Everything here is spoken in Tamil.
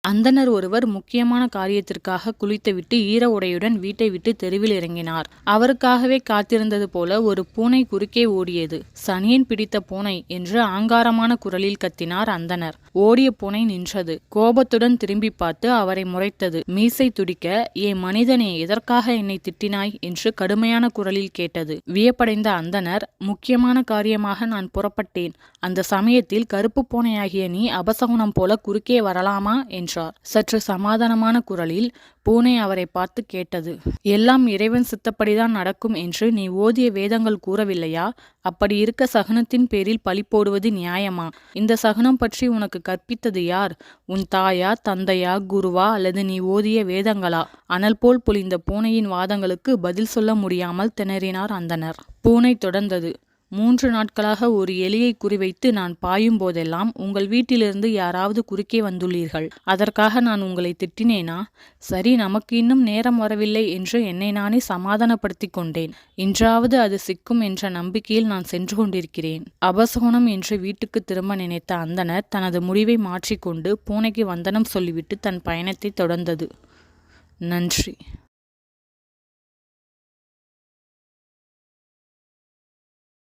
அந்தணர் ஒருவர் முக்கியமான காரியத்திற்காக குளித்துவிட்டு ஈர உடையுடன் வீட்டை விட்டு தெருவில் இறங்கினார். அவருக்காகவே காத்திருந்தது போல ஒரு பூனை குறுக்கே ஓடியது. சனியன் பிடித்த பூனை என்று ஆங்காரமான குரலில் கத்தினார் அந்தணர். ஓடிய பூனை நின்றது. கோபத்துடன் திரும்பி பார்த்து அவரை முறைத்தது. மீசை துடிக்க, ஏ மனிதனே, எதற்காக என்னை திட்டினாய் என்று கடுமையான குரலில் கேட்டது. வியப்படைந்த அந்தணர், முக்கியமான காரியமாக நான் புறப்பட்டேன். அந்த சமயத்தில் கருப்பு பூனையாகிய நீ அபசகுனம் போல குறுக்கே வரலாமா என்றார். சற்று சமாதானமான குரலில் பூனை அவரை பார்த்து கேட்டது. எல்லாம் இறைவன் சித்தப்படிதான் நடக்கும் என்று நீ ஓதிய வேதங்கள் கூறவில்லையா? அப்படி இருக்க சகுனத்தின் பேரில் பழி போடுவது நியாயமா? இந்த சகுனம் பற்றி உனக்கு கற்பித்தது யார்? உன் தாயா, தந்தையா, குருவா, அல்லது நீ ஓதிய வேதங்களா? அனல் போல் பொழிந்த பூனையின் வாதங்களுக்கு பதில் சொல்ல முடியாமல் திணறினார் அந்தணர். பூனை தொடர்ந்தது. 3 நாட்களாக ஒரு எலியை குறிவைத்து நான் பாயும் போதெல்லாம் உங்கள் வீட்டிலிருந்து யாராவது குறுக்கே வந்துள்ளீர்கள். அதற்காக நான் உங்களை திட்டினேனா? சரி, நமக்கு இன்னும் நேரம் வரவில்லை என்று என்னை நானே சமாதானப்படுத்தி கொண்டேன். இன்றாவது அது சிக்கும் என்ற நம்பிக்கையில் நான் சென்று கொண்டிருக்கிறேன். அபசகுனம் என்று வீட்டுக்கு திரும்ப நினைத்த அந்தணர் தனது முடிவை மாற்றிக்கொண்டு பூனைக்கு வந்தனம் சொல்லிவிட்டு தன் பயணத்தை தொடர்ந்தது. நன்றி.